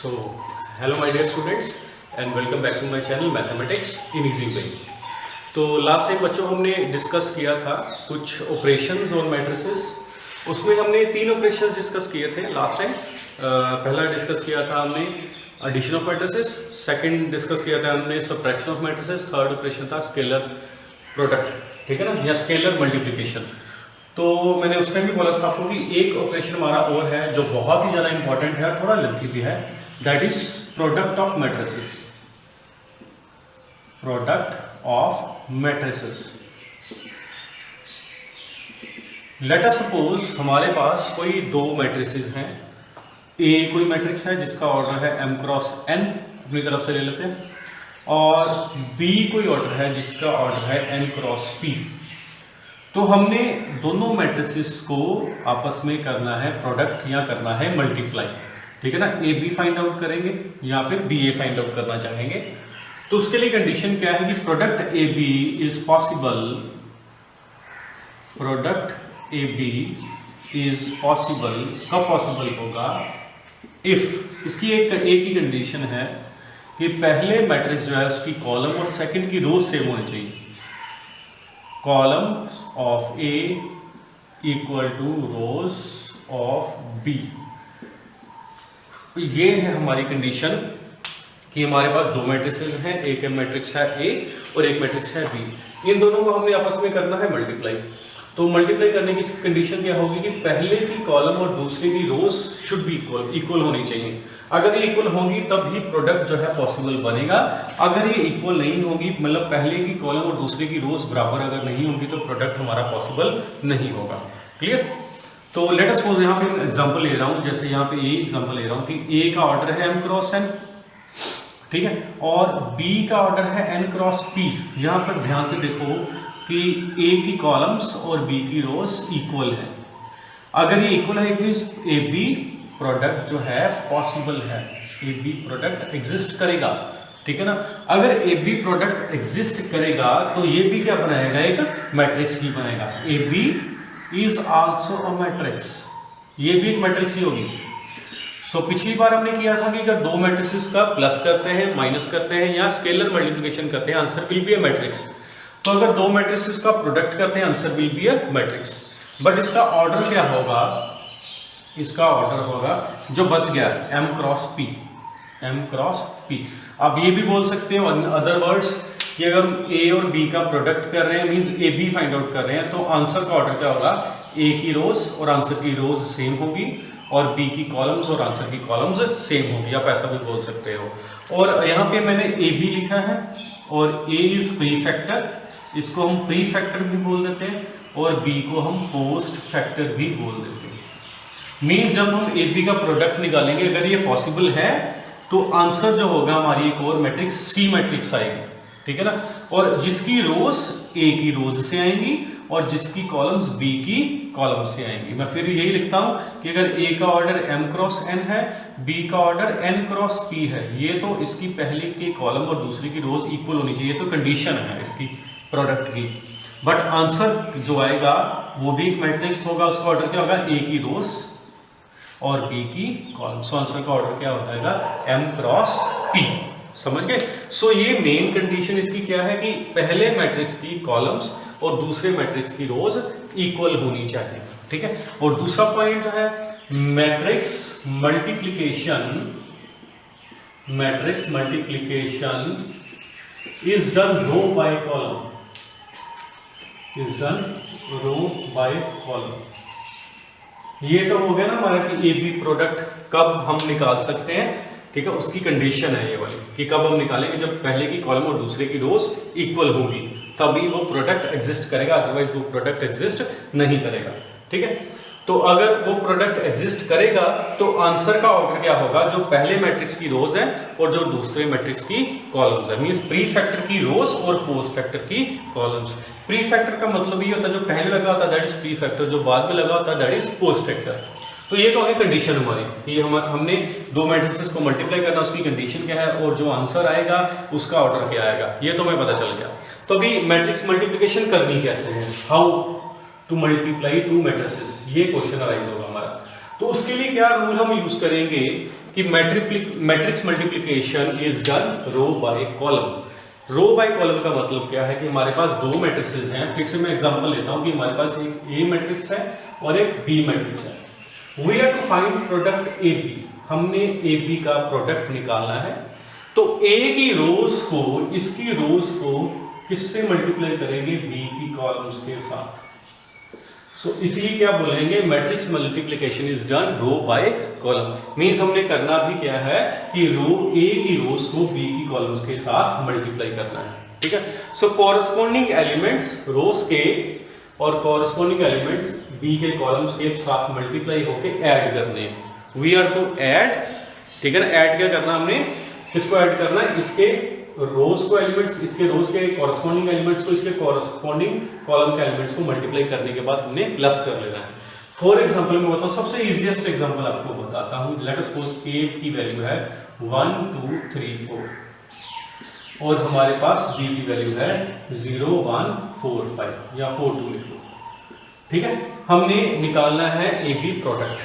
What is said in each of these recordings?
So, hello my dear students and welcome back to my channel Mathematics in Easy Way। तो last time बच्चों हमने discuss किया था कुछ ऑपरेशंस और मैट्रिसेस। उसमें हमने तीन ऑपरेशंस डिस्कस किए थे लास्ट टाइम। पहला डिस्कस किया था हमने addition of matrices, second discuss किया था हमने subtraction of matrices, third operation था स्केलर प्रोडक्ट, ठीक है ना, या स्केलर मल्टीप्लिकेशन। तो मैंने उस टाइम भी बोला था आपको कि एक ऑपरेशन हमारा और है जो बहुत ही ज़्यादा इंपॉर्टेंट है, थोड़ा लेंथी भी है, that is product of matrices. Product of matrices. Late us suppose हमारे पास कोई दो मैट्रिसेस हैं। ए कोई मैट्रिक्स है जिसका ऑर्डर है m क्रॉस n, अपनी तरफ से ले लेते हैं, और b कोई ऑर्डर है जिसका ऑर्डर है n क्रॉस p। तो हमने दोनों मैट्रिसेस को आपस में करना है प्रोडक्ट या करना है मल्टीप्लाई, ठीक है ना। ए बी फाइंड आउट करेंगे या फिर बी ए फाइंड आउट करना चाहेंगे। तो उसके लिए कंडीशन क्या है कि product A B is possible. Product A B is possible कब पॉसिबल होगा? इफ, इसकी एक ही कंडीशन है कि पहले मैट्रिक्स जो है उसकी कॉलम और सेकंड की रो सेम होनी चाहिए। Columns of A equal to rows of B. ये है हमारी कंडीशन कि हमारे पास दो मैट्रिसेस हैं, एक मैट्रिक्स है ए और एक मैट्रिक्स है बी। इन दोनों को हमें आपस में करना है मल्टीप्लाई। तो मल्टीप्लाई करने की कंडीशन क्या होगी कि पहले की कॉलम और दूसरे की रोज शुड बी इक्वल होनी चाहिए। अगर ये इक्वल होंगी तब ही प्रोडक्ट जो है पॉसिबल बनेगा। अगर ये इक्वल नहीं होगी, मतलब पहले की कॉलम और दूसरे की रोज बराबर अगर नहीं होंगी, तो प्रोडक्ट हमारा पॉसिबल नहीं होगा। क्लियर? तो लेट अस सपोज यहाँ पे मैं एग्जांपल ले रहा हूँ, जैसे यहाँ पे ए एग्जांपल ले रहा हूँ कि ए का ऑर्डर है m क्रॉस n, ठीक है, और b का ऑर्डर है n क्रॉस p। यहाँ पर ध्यान से देखो कि a की कॉलम्स और b की रोज इक्वल है। अगर ये इक्वल है it means A B product जो है पॉसिबल है, ए बी प्रोडक्ट एग्जिस्ट करेगा, ठीक है ना। अगर ए बी प्रोडक्ट एग्जिस्ट करेगा तो ये भी क्या बनाएगा, एक मैट्रिक्स ही बनाएगा। A B is also a matrix, ये भी एक मैट्रिक्स ही होगी। सो पिछली बार हमने किया था कि अगर दो मैट्रिसेस का प्लस करते हैं, माइनस करते हैं या स्केलर मल्टीप्लिकेशन करते हैं, answer will be a matrix. तो अगर दो मैट्रिसेस का प्रोडक्ट करते हैं, answer will be a matrix. But इसका ऑर्डर क्या होगा? इसका ऑर्डर होगा जो बच गया m cross p, m cross p। आप ये भी बोल सकते हो अदर वर्ड्स कि अगर हम a और b का प्रोडक्ट कर रहे हैं, means a b find out कर रहे हैं, तो आंसर का ऑर्डर क्या होगा? a की रोज और आंसर की रोज सेम होगी और b की कॉलम्स और आंसर की कॉलम्स सेम होगी। आप ऐसा भी बोल सकते हो। और यहाँ पे मैंने a b लिखा है और a इज प्री फैक्टर, इसको हम प्री फैक्टर भी बोल देते हैं और b को हम पोस्ट फैक्टर भी बोल देते हैं। मीन्स जब हम ए बी का प्रोडक्ट निकालेंगे, अगर ये पॉसिबल है तो आंसर जो होगा हमारी एक और मैट्रिक्स सी मैट्रिक्स आएगी, ठीक है ना। और जिसकी रोज ए की रोज से आएंगी और जिसकी कॉलम्स बी की कॉलम से आएंगी। मैं फिर यही लिखता हूं कि अगर ए का ऑर्डर m क्रॉस n है, बी का ऑर्डर n क्रॉस p है, ये तो इसकी पहले की कॉलम और दूसरी की रोज इक्वल होनी चाहिए, तो कंडीशन है इसकी प्रोडक्ट की। बट आंसर जो आएगा वो भी एक मैट्रिक्स होगा, उसका ऑर्डर क्या होगा? ए की रोज और b की कॉलम। सो आंसर का ऑर्डर क्या हो जाएगा? m cross p। समझ गए? सो ये मेन कंडीशन इसकी क्या है कि पहले मैट्रिक्स की कॉलम्स और दूसरे मैट्रिक्स की रोज इक्वल होनी चाहिए, ठीक है। और दूसरा पॉइंट जो है matrix multiplication, matrix multiplication is done row by column, is done row by column. ये तो हो गया ना हमारा कि ए बी प्रोडक्ट कब हम निकाल सकते हैं, ठीक है, उसकी कंडीशन है ये वाली कि कब हम निकालेंगे, जब पहले की कॉलम और दूसरे की रोज इक्वल होगी तभी वो प्रोडक्ट एग्जिस्ट करेगा, अदरवाइज वो प्रोडक्ट एग्जिस्ट नहीं करेगा, ठीक है। तो अगर वो प्रोडक्ट एग्जिस्ट करेगा तो आंसर का ऑर्डर क्या होगा? जो पहले मैट्रिक्स की रोज है और जो दूसरे मैट्रिक्स की कॉलम्स है, मींस प्री फैक्टर की रोज और पोस्ट फैक्टर की कॉलम्स। प्री फैक्टर का मतलब ये होता है जो पहले लगा होता है दैट इज प्री फैक्टर, जो बाद में लगा होता है दैट इज पोस्ट फैक्टर। तो ये तो है कंडीशन हमारी कि हमने दो मैट्रिसेस को मल्टीप्लाई करना, उसकी कंडीशन क्या है और जो आंसर आएगा उसका ऑर्डर क्या आएगा, ये तो हमें पता चल गया। तो अभी मैट्रिक्स मल्टीप्लिकेशन करनी कैसे है, how to multiply two matrices, ये क्वेश्चन अराइज होगा हमारा। तो उसके लिए क्या रूल हम यूज करेंगे कि matrix multiplication is done row by column. Row by column का मतलब क्या है कि हमारे पास दो मैट्रिसेस हैं। फिर से मैं एग्जांपल लेता हूं कि हमारे पास एक ए मैट्रिक्स है और एक बी मैट्रिक्स है। We are to find product A B, हमने ए बी का प्रोडक्ट निकालना है। तो ए की रोज को, इसकी रोज को किससे मल्टीप्लाई करेंगे? बी की कॉलम्स के साथ। सो इसलिए क्या बोलेंगे? Matrix multiplication is done row by column. Means हमने करना भी क्या है कि रो ए की रोज को बी की कॉलम्स के साथ मल्टीप्लाई करना है, ठीक है। सो कॉरस्पॉन्डिंग एलिमेंट्स रोज के और कॉरस्पॉन्डिंग एलिमेंट्स बी के कॉलम्स के साथ मल्टीप्लाई होके ऐड करने। वी आर टू ऐड, ठीक है ना। ऐड क्या करना हमने? इसको ऐड करना है, इसके रोज को एलिमेंट्स, इसके रोज के कॉरस्पॉन्डिंग एलिमेंट्स को इसके कॉरस्पॉन्डिंग कॉलम के एलिमेंट्स को मल्टीप्लाई करने के बाद हमने प्लस कर लेना है। फॉर एग्जांपल मैं बताऊं, सबसे इजीएस्ट एग्जांपल आपको बताता हूं। लेट अस सपोज ए की वैल्यू है 1 2 3 4 और हमारे पास बी की वैल्यू है 0 1 4 5 या 4 2 लिख लो, ठीक है। हमने निकालना है A B product.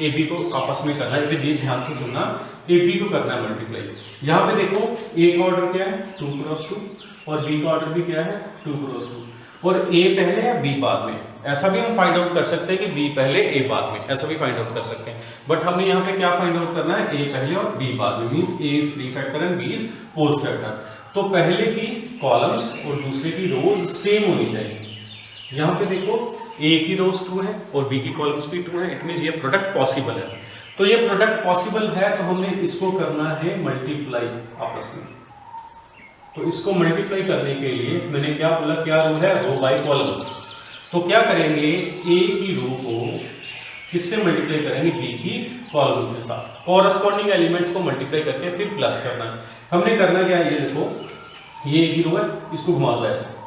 A B को आपस में करना है, ये ध्यान से सुनना, ए बी को करना है मल्टीप्लाई। यहाँ पे देखो ए का ऑर्डर क्या है 2 क्रॉस 2 और बी का ऑर्डर भी क्या है 2 क्रॉस 2 और ए पहले या बी बाद में। ऐसा भी हम फाइंड आउट कर सकते हैं कि बी पहले ए बाद में, ऐसा भी फाइंड आउट कर सकते हैं। बट हमने यहाँ पे क्या फाइंड आउट करना है? ए पहले और बी बाद में। Means A is pre factor and B is post factor. तो पहले की कॉलम्स और दूसरे की रोज सेम होनी चाहिए। यहाँ पे देखो ए की रोज 2 है और बी की कॉलम्स भी 2 है। इट मींस ये प्रोडक्ट पॉसिबल है। तो ये प्रोडक्ट पॉसिबल है तो हमने इसको करना है मल्टीप्लाई आपस में। तो इसको मल्टीप्लाई करने के लिए मैंने क्या बोला, क्या रूल है? रो बाय कॉलम। तो क्या करेंगे? ए की रो को किससे मल्टीप्लाई करेंगे? बी की कॉलम के साथ। कॉरस्पॉन्डिंग एलिमेंट्स को मल्टीप्लाई करके फिर प्लस करना है। हमने करना क्या है? ये देखो, ये ए की रो है, इसको घुमा दो ऐसे।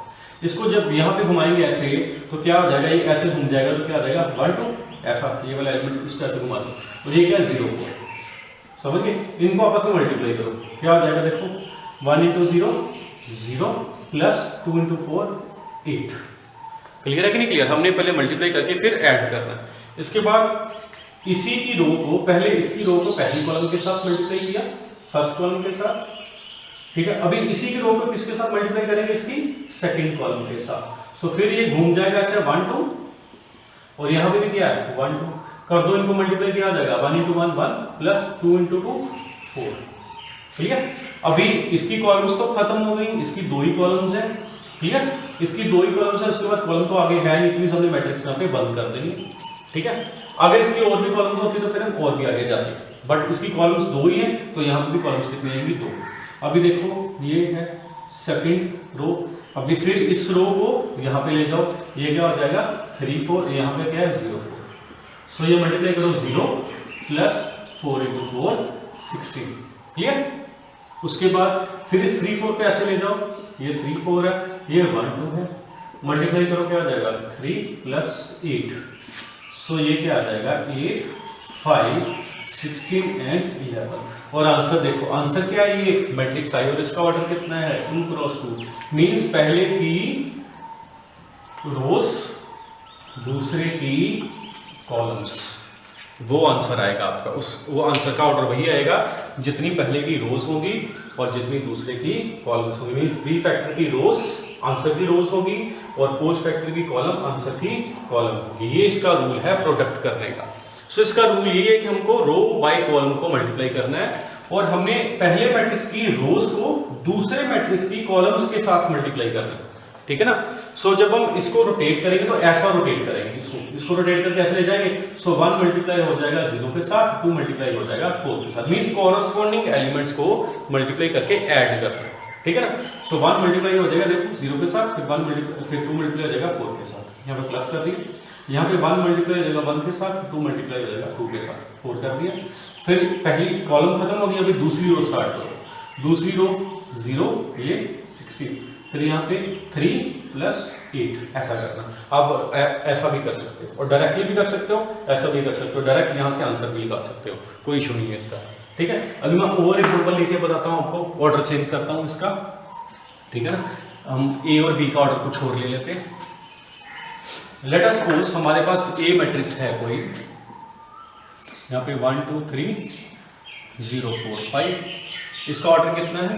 इसको जब यहाँ पे घुमाएंगे ऐसे तो क्या हो जाएगा? ये ऐसे घूम जाएगा तो क्या हो जाएगा? 1 2 ऐसा, ये वाला एलिमेंट इसको ऐसे घुमा दो तो ये क्या? 0 4। समझ गए? इनको आपस में मल्टीप्लाई करो, क्या हो जाएगा? देखो 1 × 0 0 प्लस 2 × 4 8। क्लियर है कि नहीं क्लियर? हमने पहले मल्टीप्लाई करके फिर ऐड करना है। इसके बाद इसी की रो को, पहले इसकी रो को पहली कॉलम के साथ मल्टीप्लाई किया, फर्स्ट कॉलम के साथ, ठीक है। अभी इसी की रो को किसके साथ मल्टीप्लाई करेंगे? इसकी सेकंड कॉलम के साथ। सो फिर ये घूम जाएगा ऐसे 1 2 और यहाँ पे भी क्या है 1 2 कर दो, इनको मल्टीप्लाई किया जाएगा 1 × 1 1 प्लस 2 × 2 4, ठीक है। अभी इसकी कॉलम्स तो खत्म हो गई, इसकी 2 ही कॉलम्स है, क्लियर। इसकी 2 ही कॉलम्स है, उसके बाद कॉलम तो आगे है नहीं, इतनी सारी मैट्रिक्स यहाँ पे बंद कर देंगे, ठीक है। अगर इसकी और भी कॉलम्स होती तो फिर हम और भी आगे जाते, बट इसकी कॉलम्स 2 ही है तो यहाँ पे भी कॉलम्स कितनी आएंगी? 2। अभी देखो ये है सेकंड रो। अभी फिर इस रो को यहाँ पे ले जाओ, ये क्या हो जाएगा 3 4, यहाँ पे क्या है 0 4। सो ये मल्टीप्लाई करो 0 प्लस 4 × 4 16, क्लियर। उसके बाद फिर इस 3 4 पे ऐसे ले जाओ, ये 3 4 है, ये 1 2 है, मल्टीप्लाई करो क्या आ जाएगा 3 + 8। सो ये क्या आ जाएगा 8 5 16 एंड 11। और आंसर देखो, आंसर क्या है? ये मैट्रिक्स आई और इसका ऑर्डर कितना है 2 × 2। मींस पहले की रोज दूसरे की कॉलम्स, वो आंसर आएगा आपका। वो आंसर का ऑर्डर वही आएगा जितनी पहले की रोज होगी और जितनी दूसरे की कॉलम्स होगी। मींस प्री फैक्टर की रोज आंसर की रोज होगी और पोस्ट फैक्टर की कॉलम आंसर की कॉलम होगी। ये इसका रूल है प्रोडक्ट करने का। सो इसका रूल ये है कि हमको रो बाय कॉलम को मल्टीप्लाई करना है और हमने पहले मैट्रिक्स की रोज को दूसरे मैट्रिक्स की कॉलम्स के साथ मल्टीप्लाई करना है, ठीक है ना। सो जब हम इसको रोटेट करेंगे तो ऐसा रोटेट करेंगे, इसको रोटेट करके ऐसे ले जाएंगे। सो 1 मल्टीप्लाई हो जाएगा 0 के साथ, 2 मल्टीप्लाई हो जाएगा 4 के साथ। मींस कॉरस्पॉन्डिंग एलिमेंट्स को मल्टीप्लाई करके ऐड करना है, ठीक है ना। सो 1 मल्टीप्लाई हो जाएगा देखो 0 के साथ, फिर 2 मल्टीप्लाई हो जाएगा 4 के साथ। यहाँ पे प्लस कर दिया, यहाँ पे 1 मल्टीप्लाई हो जाएगा 1 के साथ, 2 मल्टीप्लाई हो जाएगा 2 के साथ, 4 कर दिया। फिर पहली कॉलम खत्म हो गई, अभी दूसरी रो स्टार्ट करो। दूसरी रो 0 ये 16, फिर यहाँ पे 3 + 8 ऐसा करना। अब ऐसा भी कर सकते हो और डायरेक्टली भी कर सकते हो, ऐसा भी कर सकते हो, डायरेक्ट यहाँ से आंसर भी निकाल सकते हो, कोई इशू नहीं है इसका, ठीक है। अभी मैं और एग्जांपल लेके बताता हूँ आपको, ऑर्डर चेंज करता हूँ इसका, ठीक है ना। हम ए और बी का ऑर्डर कुछ और ले लेते हैं। लेट अस सपोज हमारे पास ए मैट्रिक्स है कोई, यहाँ पे 1 2 3 0 4 5। इसका ऑर्डर कितना है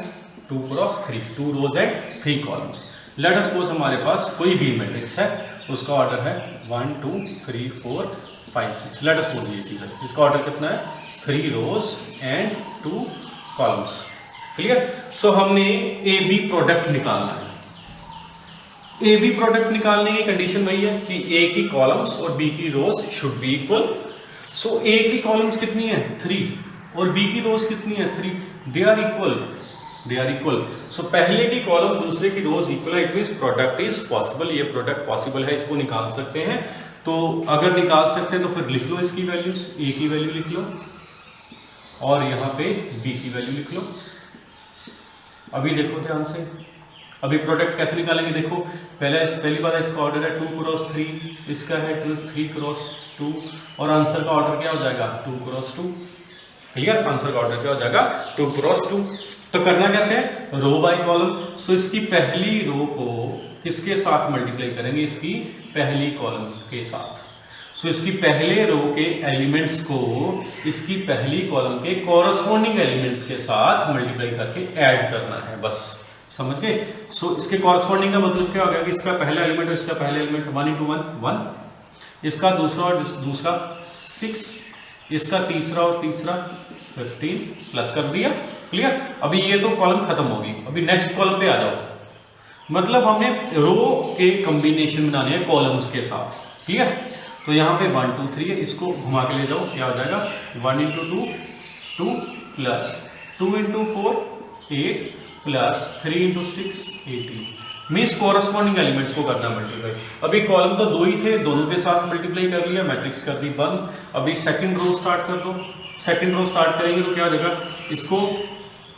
2 cross 3, 2 rows and 3 columns. Let us suppose हमारे पास कोई बी मैट्रिक्स है, उसका ऑर्डर है 1 2 3 4 5 6। लेट अस सपोज ये चीज है, इसका ऑर्डर कितना है 3 रोज एंड 2 कॉलम्स। क्लियर। सो हमने ए बी प्रोडक्ट निकालना है। ए बी प्रोडक्ट निकालने की कंडीशन वही है कि ए की कॉलम्स और बी की रोज शुड बी इक्वल। सो ए की कॉलम्स कितनी है 3 और बी की रोज कितनी है 3, दे आर इक्वल। सो पहले की कॉलम दूसरे की रोज इक्वल है, it means product is possible. ये प्रोडक्ट पॉसिबल है, इसको निकाल सकते हैं। तो अगर निकाल सकते हैं तो फिर लिख लो इसकी वैल्यूज, ए की वैल्यू लिख लो और यहाँ पे बी की वैल्यू लिख लो। अभी देखो ध्यान से, अभी प्रोडक्ट कैसे निकालेंगे देखो। पहली बात इसका ऑर्डर है 2 क्रॉस 3, इसका है 3 क्रॉस 2 और आंसर का ऑर्डर क्या हो जाएगा 2 क्रॉस 2। क्लियर। आंसर का ऑर्डर क्या हो जाएगा 2 क्रॉस 2। तो करना कैसे है रो बाय कॉलम। सो इसकी पहली रो को किसके साथ मल्टीप्लाई करेंगे, इसकी पहली कॉलम के साथ। सो इसकी पहले रो के एलिमेंट्स को इसकी पहली कॉलम के कॉरस्पॉन्डिंग एलिमेंट्स के साथ मल्टीप्लाई करके ऐड करना है, बस समझ गए। सो इसके कॉरस्पॉन्डिंग का मतलब क्या हो गया कि इसका पहला एलिमेंट और इसका पहला एलिमेंट 1 into 1 1, इसका दूसरा और दूसरा 6, इसका तीसरा और तीसरा 15 प्लस कर दिया। क्लियर। अभी ये तो कॉलम खत्म होगी, अभी नेक्स्ट कॉलम पे आ जाओ। मतलब हमने रो के कॉम्बिनेशन बनाने हैं कॉलम्स के साथ। क्लियर। तो यहाँ पे 1 2 3 है, इसको घुमा के ले जाओ, क्या हो जाएगा 1 into 2 2 plus 2 into 4 8 plus 3 into 6 18। Means corresponding elements को करना मल्टीप्लाई। अभी कॉलम तो दो ही थे, दोनों के साथ मल्टीप्लाई कर लिया, मैट्रिक्स कर दी बंद। अभी सेकंड रो स्टार्ट कर दो। सेकंड रो स्टार्ट करेंगे तो क्या हो जाएगा, इसको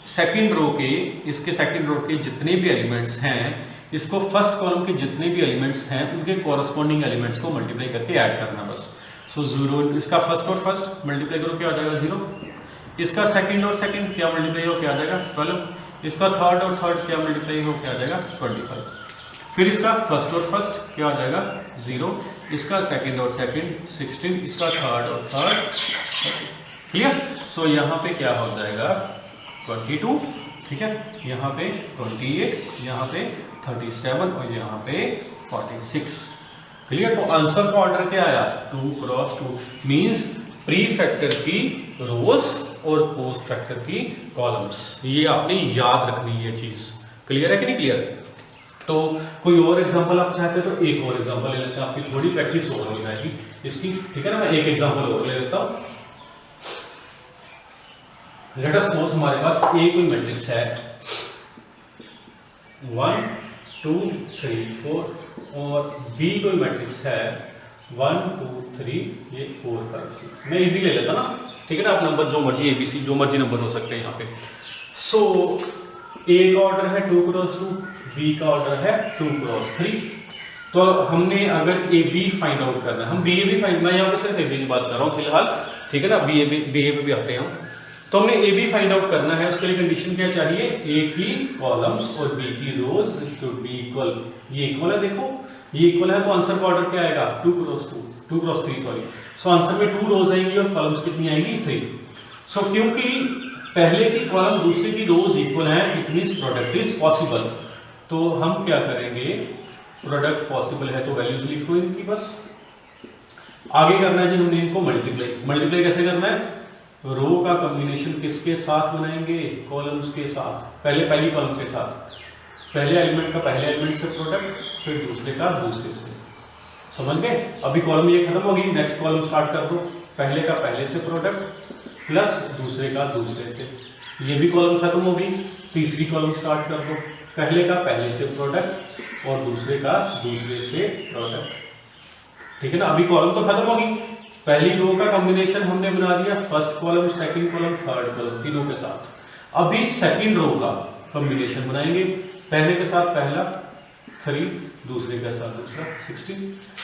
सेकंड रो के, इसके सेकंड रो के जितने भी एलिमेंट्स हैं, इसको फर्स्ट कॉलम के जितने भी एलिमेंट्स हैं उनके कॉरस्पॉन्डिंग एलिमेंट्स को मल्टीप्लाई करके ऐड करना बस। सो 0, इसका फर्स्ट और फर्स्ट मल्टीप्लाई करो क्या आ जाएगा 0, इसका सेकंड और सेकंड क्या मल्टीप्लाई हो क्या आ जाएगा 12, इसका थर्ड और थर्ड क्या मल्टीप्लाई हो क्या आ जाएगा 25। फिर इसका फर्स्ट और फर्स्ट क्या आ जाएगा 0, इसका सेकंड और सेकंड 16, इसका थर्ड और थर्ड। क्लियर। सो यहाँ पे क्या हो जाएगा 22। ठीक है। यहाँ पे 28, यहाँ पे 37 और यहाँ पे 46। क्लियर। तो आंसर का ऑर्डर क्या आया 2 क्रॉस 2। मींस प्री फैक्टर की रोज और पोस्ट फैक्टर की कॉलम्स। ये आपने याद रखनी है चीज। क्लियर है कि नहीं क्लियर। तो कोई और एग्जांपल आप चाहते हो तो एक और एग्जांपल ले लेते हैं, आपकी थोड़ी प्रैक्टिस और हो जाएगी इसकी। ठीक है ना। मैं एक एग्जांपल और ले लेता हूं। लेट अस सपोज हमारे पास ए कोई मैट्रिक्स है 1 2 3 4 और बी कोई मैट्रिक्स है 1 2 3 ये 4 5 6। मैं इजी ले लेता ना। ठीक है ना। आप नंबर जो मर्जी एबीसी जो मर्जी नंबर हो सकते हैं यहाँ पे। सो ए का ऑर्डर है 2 क्रॉस 2, बी का ऑर्डर है 2 क्रॉस 3। तो हमने अगर ए बी फाइंड आउट करना है, हम बी ए बी फाइंड, मैं यहाँ पे सिर्फ ए बी की बात कर रहा हूँ फिलहाल। ठीक है ना। बी ए पे भी आते हैं हम। तो हमने ए बी फाइंड आउट करना है, उसके लिए कंडीशन क्या चाहिए, ए की कॉलम्स और बी की रोज शुड बी इक्वल। ये इक्वल है, देखो ये इक्वल है, तो आंसर का ऑर्डर क्या आएगा 2 क्रॉस 3 सॉरी। सो आंसर में 2 रोज आएंगी और कॉलम्स कितनी आएंगी 3। सो क्योंकि पहले की कॉलम दूसरे की रोज इक्वल है, it means product is possible. तो हम क्या करेंगे, प्रोडक्ट पॉसिबल है तो वैल्यूज लिखो इनकी बस। आगे करना है जी हमने इनको मल्टीप्लाई कैसे करना है, रो का कॉम्बिनेशन किसके साथ बनाएंगे, कॉलम्स के साथ। पहली कॉलम के साथ, पहले एलिमेंट का पहले एलिमेंट से प्रोडक्ट, फिर दूसरे का दूसरे से। समझ गए। अभी कॉलम ये खत्म होगी, नेक्स्ट कॉलम स्टार्ट कर दो। पहले का पहले से प्रोडक्ट प्लस दूसरे का दूसरे से। ये भी कॉलम खत्म होगी, तीसरी कॉलम स्टार्ट कर दो। पहले का पहले से प्रोडक्ट और दूसरे का दूसरे से प्रोडक्ट। ठीक है ना। अभी कॉलम तो खत्म होगी, पहली रो का कॉम्बिनेशन हमने बना दिया, first column second column third column तीनों के साथ। अभी सेकंड रो का कॉम्बिनेशन बनाएंगे, पहले के साथ पहला 3, दूसरे के साथ दूसरा 16,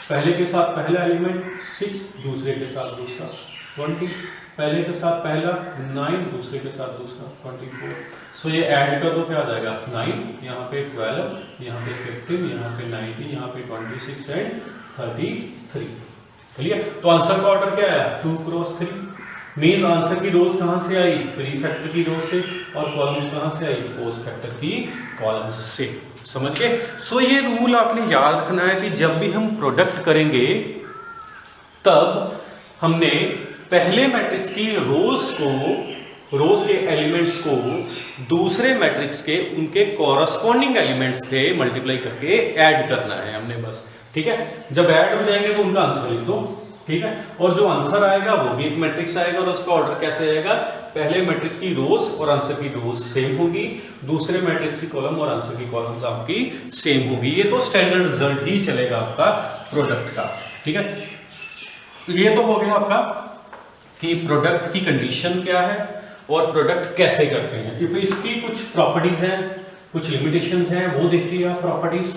पहले के साथ पहला एलिमेंट 6, दूसरे के साथ दूसरा 20, पहले के साथ पहला 9, दूसरे के साथ दूसरा 24। सो ये ऐड कर दो, क्या आ जाएगा 9, यहाँ पे 12, यहाँ पे 15, यहाँ पे 19, यहाँ पे 26 एंड 33। क्लियर। तो आंसर का ऑर्डर क्या आया 2 क्रॉस 3। मींस आंसर की रोज कहां से आई, प्री फैक्टर की रोज से, और कॉलम्स कहां से आई, पोस्ट फैक्टर की कॉलम्स से। समझ गए? सो ये रूल आपने याद रखना है कि जब भी हम प्रोडक्ट करेंगे तब हमने पहले मैट्रिक्स की रोज के एलिमेंट्स को दूसरे मैट्रिक्स के उनके कॉरस्पॉन्डिंग एलिमेंट्स पे मल्टीप्लाई करके ऐड करना है हमने, बस। ठीक है? जब ऐड हो जाएंगे तो उनका आंसर लिख दो। ठीक है? और जो आंसर आएगा वो भी एक मैट्रिक्स आएगा, और उसका ऑर्डर कैसे आएगा, पहले मैट्रिक्स की रोज और आंसर की रोज सेम होगी, दूसरे मैट्रिक्स की कॉलम और आंसर की कॉलम्स आपकी सेम होगी। ये तो स्टैंडर्ड रिजल्ट ही चलेगा आपका प्रोडक्ट का। ठीक है? ये तो हो गया आपका कि प्रोडक्ट की कंडीशन क्या है और प्रोडक्ट कैसे करते हैं। क्योंकि इसकी कुछ प्रॉपर्टीज हैं, कुछ लिमिटेशंस हैं, वो देखिए आप प्रॉपर्टीज।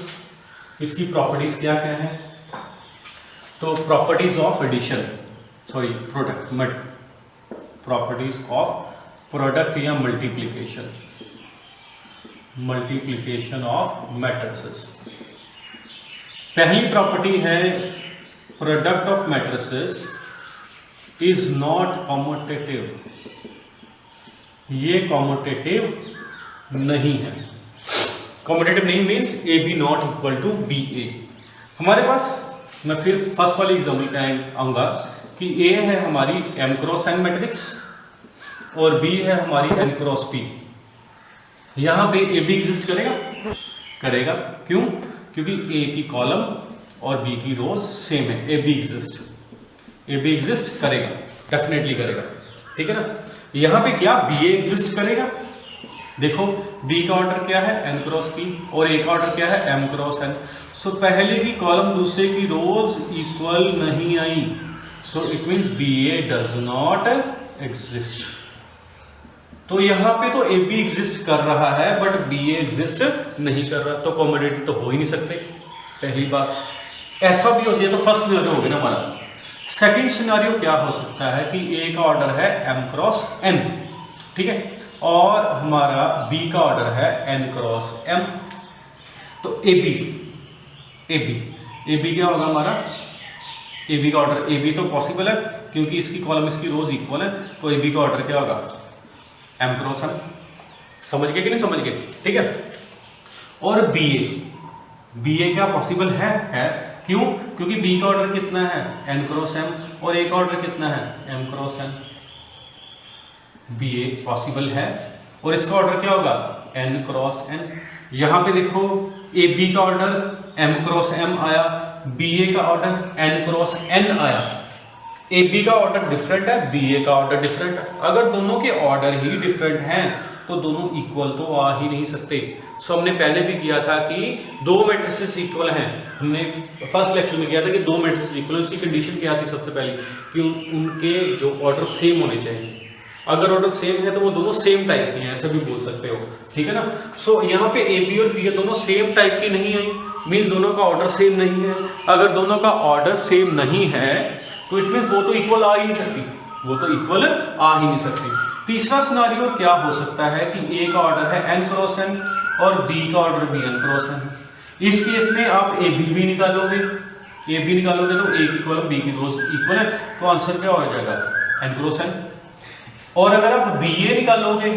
इसकी प्रॉपर्टीज क्या क्या है? तो properties of addition, sorry product, properties of product या मल्टीप्लिकेशन ऑफ मैट्रिसेस। पहली प्रॉपर्टी है product of matrices is not commutative. ये कॉम्यूटेटिव नहीं है। कॉम्यूटेटिव नहीं means A B not equal to B A. हमारे पास, मैं फिर फर्स्ट वाले एग्जाम्पल पे आऊंगा कि ए है हमारी m क्रॉस n मैट्रिक्स और b है हमारी n क्रॉस p। यहां पे ए बी एग्जिस्ट करेगा। क्यों? क्योंकि ए की कॉलम और बी की रोज सेम है। ए बी एग्जिस्ट करेगा, डेफिनेटली करेगा। ठीक है ना? यहां पे क्या बी ए एग्जिस्ट करेगा? देखो बी का ऑर्डर क्या है, n क्रॉस p, और ए का ऑर्डर क्या है, m क्रॉस n। सो पहले की कॉलम दूसरे की रोज इक्वल नहीं आई, so it means B A does not exist. तो यहां पे तो ए बी एग्जिस्ट कर रहा है बट बी ए एग्जिस्ट नहीं कर रहा, तो कॉम्यूटेटिव तो हो ही नहीं सकते। पहली बात ऐसा भी हो जाए तो फर्स्ट सिनेरियो हो गया ना हमारा। सेकंड सिनेरियो क्या हो सकता है कि ए का ऑर्डर है m क्रॉस n, ठीक है, और हमारा b का ऑर्डर है n क्रॉस m। तो ए बी क्या होगा हमारा, ए बी का ऑर्डर, ए बी तो पॉसिबल है क्योंकि इसकी कॉलम इसकी रोज इक्वल है, तो ए बी का ऑर्डर क्या होगा, m क्रॉस m। समझ गए कि नहीं समझ गए? ठीक है। और बी ए क्या पॉसिबल है? क्यों? क्योंकि b का ऑर्डर कितना है, n क्रॉस m, और a का ऑर्डर कितना है, m cross n। B A possible है और इसका ऑर्डर क्या होगा, n क्रॉस n। यहां पे देखो ए बी का ऑर्डर m क्रॉस m आया, बी ए का ऑर्डर n क्रॉस n आया। ए बी का ऑर्डर डिफरेंट है, बी ए का ऑर्डर डिफरेंट है। अगर दोनों के ऑर्डर ही डिफरेंट हैं तो दोनों इक्वल तो आ ही नहीं सकते। सो हमने पहले भी किया था कि दो मैट्रिसेस इक्वल हैं। हमने फर्स्ट लेक्चर में किया था कि दो मैट्रिसेस इक्वल है। उसकी कंडीशन क्या थी सबसे पहले कि उनके जो ऑर्डर सेम होने चाहिए। अगर ऑर्डर सेम है तो वो दोनों सेम टाइप के हैं, ऐसा भी बोल सकते हो। ठीक है ना? सो यहाँ पे ए बी और बी दोनों सेम टाइप की नहीं है, मीन्स दोनों का ऑर्डर सेम नहीं है। अगर दोनों का ऑर्डर सेम नहीं है तो इट मीन्स वो तो इक्वल आ ही नहीं सकती, तीसरा सिनारियो क्या हो सकता है कि ए का ऑर्डर है n क्रॉस n और b का ऑर्डर भी n क्रॉस n। इस केस में आप ए बी निकालोगे, तो a की कॉलम b की रोज इक्वल है, तो आंसर क्या हो जाएगा, n क्रॉस n। और अगर आप बी ए निकालोगे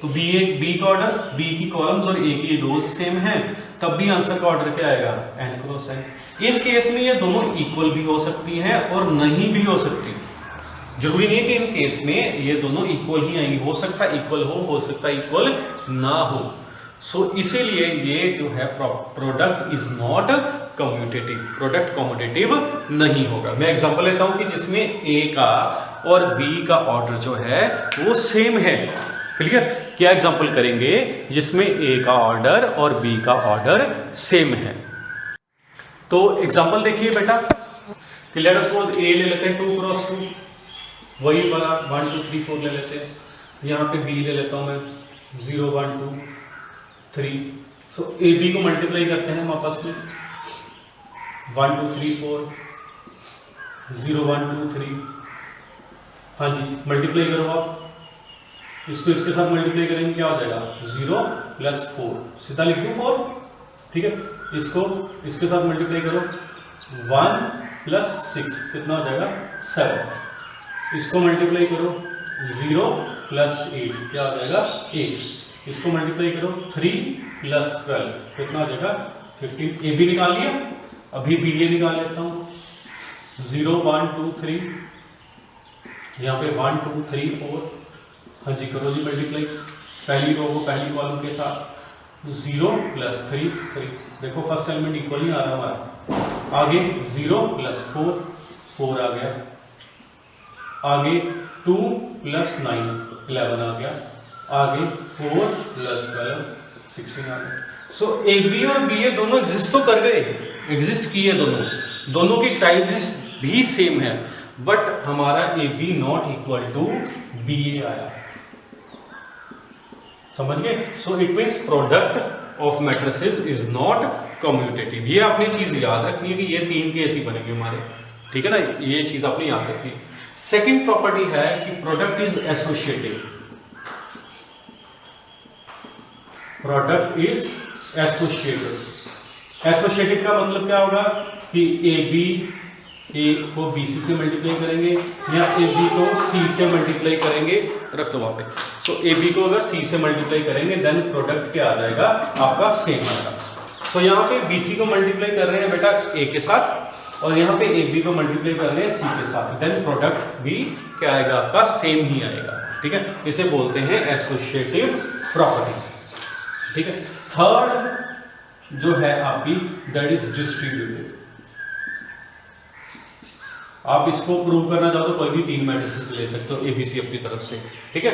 तो बी का ऑर्डर, b की कॉलम्स और a की रोज सेम है, तब भी आंसर का ऑर्डर क्या आएगा, n क्रॉस n। इस केस में ये दोनों इक्वल भी हो सकती हैं और नहीं भी हो सकती। जरूरी नहीं है कि इन केस में ये दोनों इक्वल ही आएंगी, हो सकता है इक्वल हो सकता है इक्वल ना हो। सो इसीलिए ये जो है product is not commutative, product commutative नहीं होगा। मैं एग्जांपल लेता हूं कि जिसमें ए का और बी का ऑर्डर जो है वो सेम है। क्लियर? क्या एग्जांपल करेंगे जिसमें ए का ऑर्डर और बी का ऑर्डर सेम है? तो एग्जांपल देखिए बेटा कि लेट अस सपोज ए ले लेते हैं 2 क्रॉस 2, वही वाला 1 2 3 4 ले लेते हैं। यहाँ पे बी ले लेता हूँ मैं 0 1 2 3। सो ए बी को मल्टीप्लाई करते हैं हम आपस में, 1 2 3 4 0 1 2 3। हाँ जी, मल्टीप्लाई करो आप, इसको इसके साथ मल्टीप्लाई करेंगे क्या हो जाएगा, 0 प्लस 4, सीधा लिख दूं 4। ठीक है, इसको इसके साथ मल्टीप्लाई करो, 1 प्लस 6 कितना हो जाएगा 7। इसको मल्टीप्लाई करो 0 प्लस 8 क्या हो जाएगा 8। इसको मल्टीप्लाई करो 3 प्लस 12 कितना हो जाएगा 15। ए भी निकाल लिया, अभी बी ए निकाल लेता हूँ। 0 1 2 3 यहाँ पे 1 2 3 4। हाँ जी करो जी मल्टीप्लाई, पहली रो को पहली कॉलम के साथ 0 प्लस 3 3। देखो फर्स्ट एलिमेंट इक्वल ही आ रहा हमारा। आगे 0 प्लस 4 4 आ गया। आगे 2 प्लस 9 11 आ गया। आगे 4 प्लस 12 16 आ गया। सो ए बी और बी ए दोनों एग्जिस्ट तो कर गए, एग्जिस्ट किए दोनों की टाइप्स भी सेम है, बट हमारा A B not equal to B A आया। समझ गए? So it means product of matrices is not commutative. ये आपने चीज याद रखनी है कि ये 3 केस ही बनेंगे हमारे, ठीक है ना, ये चीज आपने याद रखनी है। सेकेंड प्रॉपर्टी है कि product is associative. Product is associative. Associative का मतलब क्या होगा कि ए बी ए को बी सी से मल्टीप्लाई करेंगे या ए बी को सी से मल्टीप्लाई करेंगे। रख दो वहां पे। सो ए बी को अगर सी से मल्टीप्लाई करेंगे देन प्रोडक्ट क्या आ जाएगा आपका सेम आएगा। सो यहाँ पे बी सी को मल्टीप्लाई कर रहे हैं बेटा ए के साथ और यहाँ पे ए बी को मल्टीप्लाई कर रहे हैं सी के साथ, देन प्रोडक्ट भी क्या आएगा आपका सेम ही आएगा। ठीक है, इसे बोलते हैं एसोसिएटिव प्रॉपर्टी। ठीक है, थर्ड जो है आपकी दैट इज डिस्ट्रीब्यूटिव। आप इसको प्रूव करना चाहो तो कोई भी 3 मैट्रिसेस ले सकते हो एबीसी अपनी तरफ से। ठीक है,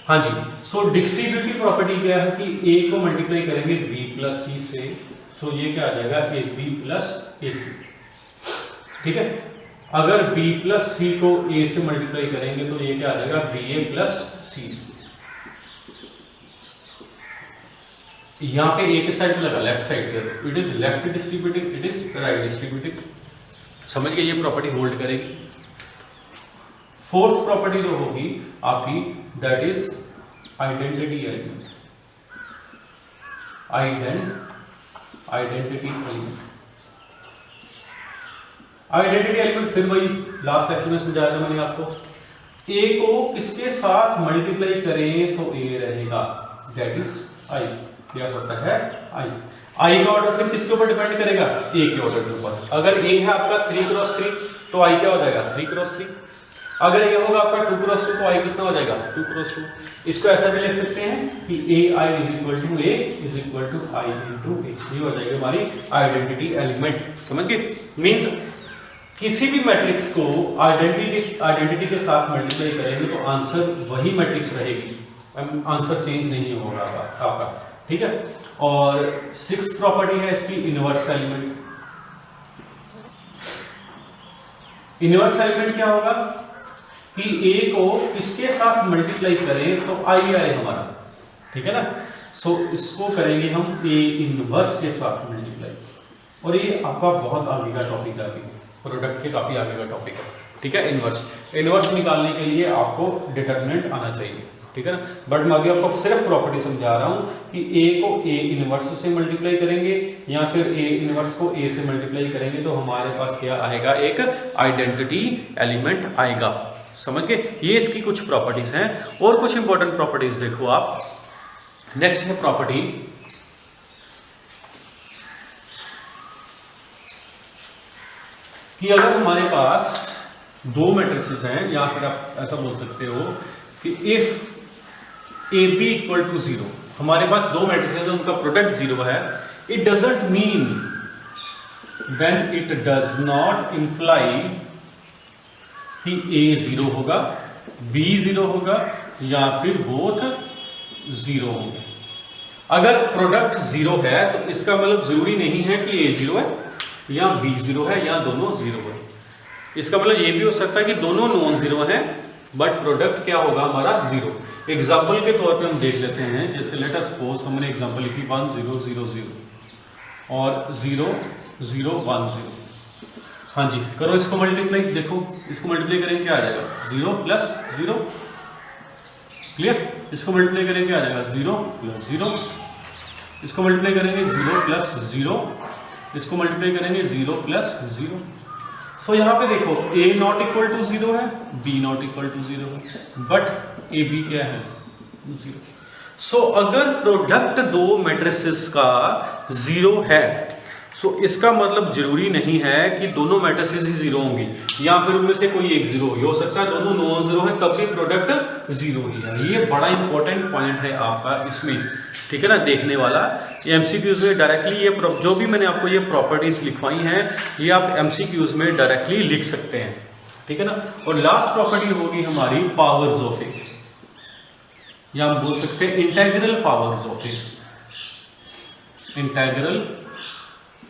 हाँ जी। सो डिस्ट्रीब्यूटिव प्रॉपर्टी क्या है कि ए को मल्टीप्लाई करेंगे बी प्लस सी से, सो ये क्या आ जाएगा ए बी प्लस ए सी। ठीक है, अगर बी प्लस सी को ए से मल्टीप्लाई करेंगे तो ये क्या आ जाएगा बी ए प्लस सी। यहां पे ए के साइड में लगा लेफ्ट साइड पे, it is left distributive, it is right distributive. समझ गए, ये प्रॉपर्टी होल्ड करेगी। फोर्थ प्रॉपर्टी जो होगी आपकी that is identity element. Identity element identity element फिर वही लास्ट लेक्चर में समझाया था मैंने आपको। ए को किसके साथ मल्टीप्लाई करें तो ए रहेगा, दैट इज आई। क्या होता है आई। आई का ऑर्डर फिर किसके ऊपर डिपेंड करेगा, ए के ऑर्डर के ऊपर। अगर ए है आपका 3x3 तो आई क्या हो जाएगा 3x3। अगर ये होगा आपका 2x2 तो आई कितना हो जाएगा 2x2। इसको ऐसा भी लिख सकते हैं कि A I is equal to A is equal to I into A. ये हो जाएगी हमारी आइडेंटिटी एलिमेंट। समझ गए, मीन्स किसी भी मैट्रिक्स को आइडेंटिटी के साथ मल्टीप्लाई करेंगे तो आंसर वही मैट्रिक्स रहेगी, आंसर चेंज नहीं होगा आपका। ठीक है, और 6th प्रॉपर्टी है इसकी इनवर्स एलिमेंट। इनवर्स एलिमेंट क्या होगा कि ए को इसके साथ मल्टीप्लाई करें तो आई आए हमारा। ठीक है ना, सो इसको करेंगे हम ए इनवर्स के साथ मल्टीप्लाई, और ये आपका बहुत आगे का टॉपिक है, प्रोडक्ट के काफी आगे का टॉपिक है। ठीक है, इनवर्स निकालने के लिए आपको डिटरमिनेंट आना चाहिए। ठीक है ना, बट मैं अभी आपको सिर्फ प्रॉपर्टी समझा रहा हूं कि ए को ए इनवर्स से मल्टीप्लाई करेंगे या फिर ए इनवर्स को ए से मल्टीप्लाई करेंगे तो हमारे पास क्या आएगा, एक आइडेंटिटी एलिमेंट आएगा। समझ गए, ये इसकी कुछ प्रॉपर्टीज हैं। और कुछ इंपॉर्टेंट प्रॉपर्टीज देखो आप। नेक्स्ट है प्रॉपर्टी कि अगर हमारे पास 2 मैट्रिसेस हैं, या फिर आप ऐसा बोल सकते हो कि if A B equal to 0, हमारे पास 2 मैट्रिसेस हैं उनका प्रोडक्ट 0 है, it doesn't mean, then it does not imply कि ए 0 होगा, बी 0 होगा या फिर बोथ 0 होंगे। अगर प्रोडक्ट 0 है तो इसका मतलब जरूरी नहीं है कि ए 0 है या बी 0 है या दोनों 0 है। इसका मतलब ये भी हो सकता है कि दोनों नॉन 0 हैं बट प्रोडक्ट क्या होगा हमारा 0। एग्जाम्पल के तौर पे हम देख लेते हैं, जैसे लेट अस सपोज हमने एग्जाम्पल लिखी 1 0 0 0 और 0 0 1 0। हाँ जी, करो इसको मल्टीप्लाई। देखो इसको मल्टीप्लाई करेंगे क्या आ जाएगा 0 प्लस 0। क्लियर, इसको मल्टीप्लाई करेंगे क्या आ जाएगा 0 प्लस 0। इसको मल्टीप्लाई करेंगे 0 प्लस 0। इसको मल्टीप्लाई करेंगे 0 प्लस 0। सो यहाँ पे देखो a नॉट इक्वल टू 0 है, b नॉट इक्वल टू 0 है, बट a b क्या है 0। सो अगर प्रोडक्ट दो मैट्रिसेस का 0 है, सो इसका मतलब जरूरी नहीं है कि दोनों मैट्रिसेस ही 0 होंगी, या फिर उनमें से कोई एक 0 हो सकता है दोनों नॉन 0 है तब भी प्रोडक्ट 0 ही है। ये बड़ा इंपॉर्टेंट पॉइंट है आपका इसमें, ठीक है ना, देखने वाला। एमसीक्यूज में डायरेक्टली ये जो भी मैंने आपको ये प्रॉपर्टीज लिखवाई हैं ये आप एमसीक्यूज में डायरेक्टली लिख सकते हैं, ठीक है ना। और लास्ट प्रॉपर्टी होगी हमारी पावर्स ऑफ ए, या हम बोल सकते हैं integral powers of A, integral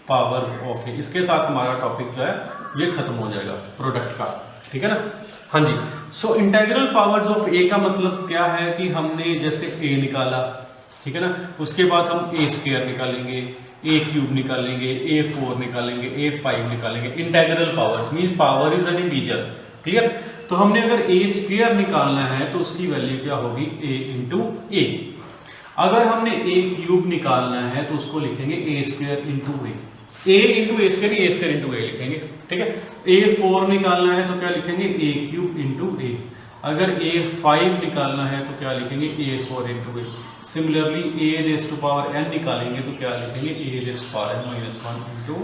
powers of A. इसके साथ हमारा टॉपिक जो है ये खत्म हो जाएगा प्रोडक्ट का, ठीक है ना। हाँ जी, सो इंटेग्रल पावर्स ऑफ ए का मतलब क्या है कि हमने जैसे ए निकाला, ठीक है ना, उसके बाद हम ए स्क्वायर निकालेंगे, ए क्यूब निकालेंगे, A4 निकालेंगे, A5 निकालेंगे। Integral powers means power is an integer, clear. तो हमने अगर ए स्क्वायर निकालना है तो उसकी वैल्यू क्या होगी a इंटू ए। अगर हमने ए क्यूब निकालना है तो उसको लिखेंगे ए स्क्वायर इंटू ए, ए इंटू ए स्क्वायर इंटू ए लिखेंगे, ठीक है। A4 निकालना है तो क्या लिखेंगे ए क्यूब इंटू ए। अगर A5 निकालना है तो क्या लिखेंगे A4 into A. Similarly A raise to power n निकालेंगे तो क्या लिखेंगे A raise to power n -1 into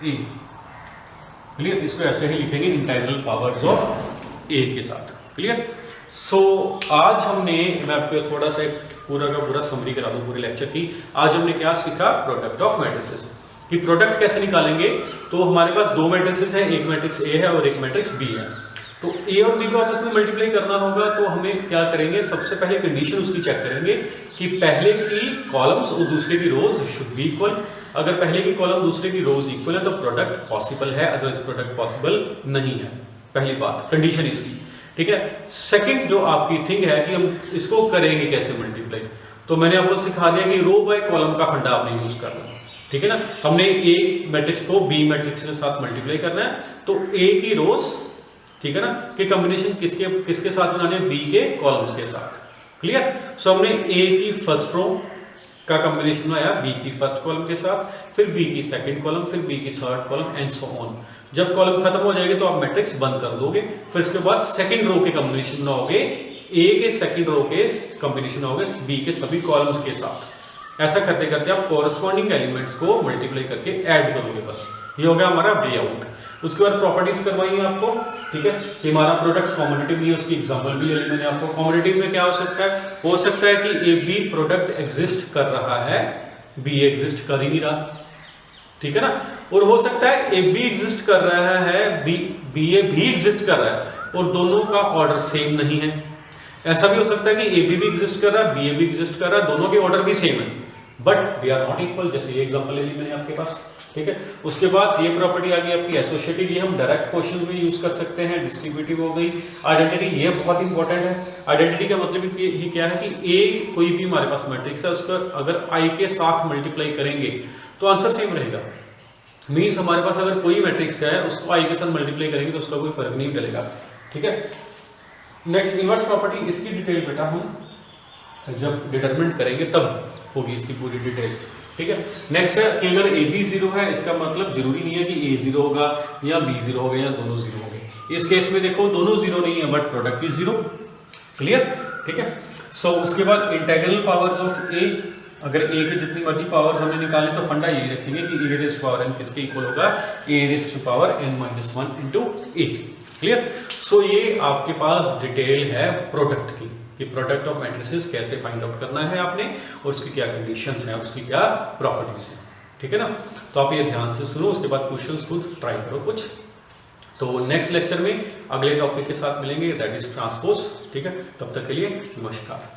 A, clear. इसको ऐसे ही लिखेंगे इंटेग्रल पावर्स ऑफ ए के साथ, क्लियर। सो आज हमने, मैं आपको थोड़ा सा पूरा का पूरा समरी करा दूं पूरे लेक्चर की। आज हमने क्या सीखा, प्रोडक्ट ऑफ मैट्रिसेस कि प्रोडक्ट कैसे निकालेंगे। तो हमारे पास दो मैट्रिसेस हैं, एक मैट्रिक्स ए है और एक मैट्रिक्स बी है। तो ए और बी को आपस में मल्टीप्लाई करना होगा, तो हमें क्या करेंगे, सबसे पहले कंडीशन उसकी चेक करेंगे कि पहले की कॉलम्स और दूसरे की रोज शुड बी इक्वल। अगर पहले की कॉलम दूसरे की रोज इक्वल है तो प्रोडक्ट पॉसिबल है, अदरवाइज प्रोडक्ट पॉसिबल नहीं है। पहली बात कंडीशन इसकी, ठीक है। सेकंड जो आपकी थिंग है कि हम इसको करेंगे कैसे मल्टीप्लाई, तो मैंने आपको सिखा दिया कि रो बाय कॉलम का फंडा आपने यूज करना, ठीक है ना। हमने ए मैट्रिक्स को बी मैट्रिक्स के साथ मल्टीप्लाई करना है, तो ए की रोज, ठीक है ना, के कॉम्बिनेशन किसके साथ बनाने हैं, बी के कॉलम्स के साथ, क्लियर। सो हमने ए की फर्स्ट रो का कॉम्बिनेशन बनाया बी की फर्स्ट कॉलम के साथ, फिर बी की सेकंड कॉलम, फिर बी की third column and so on. जब कॉलम खत्म हो जाएगी तो आप मैट्रिक्स बंद कर दोगे, फिर इसके बाद सेकंड रो के कॉम्बिनेशन बनाओगे, ए के सेकंड रो के कॉम्बिनेशन बनाओगे बी के सभी कॉलम्स के साथ। ऐसा करते करते आप कोरस्पॉन्डिंग एलिमेंट्स को मल्टीप्लाई करके ऐड करोगे, बस ये हो गया हमारा वे आउट। उसके बाद प्रॉपर्टीज करवाई है आपको, ठीक है, कि हमारा प्रोडक्ट कॉम्पिटिटिव नहीं है, उसकी एग्जांपल भी ले ली मैंने आपको। कॉम्पिटिटिव में क्या हो सकता है, हो सकता है कि ए बी प्रोडक्ट एग्जिस्ट कर रहा है, बी एग्जिस्ट कर ही नहीं रहा, ठीक है ना। और हो सकता है ए बी एग्जिस्ट कर रहा है, बी ए भी एग्जिस्ट कर रहा है और दोनों का ऑर्डर सेम नहीं है। ऐसा भी हो सकता है कि ए बी एग्जिस्ट कर रहा है, बी ए भी एग्जिस्ट कर रहा है, दोनों के ऑर्डर भी सेम है, but we are not equal. जैसे ये एग्जांपल ले ली मैंने आपके पास, ठीक है। उसके बाद ये प्रॉपर्टी आ गई आपकी एसोसिएटिव, ये हम डायरेक्ट क्वेश्चंस में यूज कर सकते हैं। डिस्ट्रीब्यूटिव हो गई। आइडेंटिटी, ये बहुत इंपॉर्टेंट है। आइडेंटिटी का मतलब ये क्या है कि ए कोई भी हमारे पास मैट्रिक्स है, उसका अगर आई के साथ मल्टीप्लाई करेंगे तो आंसर सेम रहेगा। मीन्स हमारे पास अगर कोई मैट्रिक्स है उसको आई के साथ मल्टीप्लाई करेंगे तो उसका कोई फर्क नहीं डलेगा, ठीक है। नेक्स्ट इनवर्स प्रॉपर्टी, इसकी डिटेल बेटा हम जब डिटरमिनेट करेंगे तब होगी इसकी पूरी डिटेल, ठीक है। नेक्स्ट है कि अगर ए बी 0 है, इसका मतलब जरूरी नहीं है कि ए 0 होगा या बी 0 होगा या दोनों 0 होंगे। इस केस में देखो दोनों 0 नहीं है बट प्रोडक्ट भी 0, क्लियर, ठीक है। सो उसके बाद इंटेग्रल पावर्स ऑफ ए, अगर ए की जितनी मर्जी पावर्स हमने निकाले तो फंडा यही रखेंगे कि A raise to power n किसके इक्वल होगा, A raise to power n-1 into A, clear. So ये आपके पास डिटेल है प्रोडक्ट की कि प्रोडक्ट ऑफ मैट्रिसेस कैसे फाइंड आउट करना है आपने और उसकी क्या कंडीशंस हैं, उसकी क्या प्रॉपर्टीज हैं, ठीक है ना। तो आप ये ध्यान से सुनो, उसके बाद क्वेश्चंस खुद ट्राई करो कुछ। तो नेक्स्ट लेक्चर में अगले टॉपिक के साथ मिलेंगे, दैट इज ट्रांसपोज, ठीक है। तब तक के लिए नमस्कार।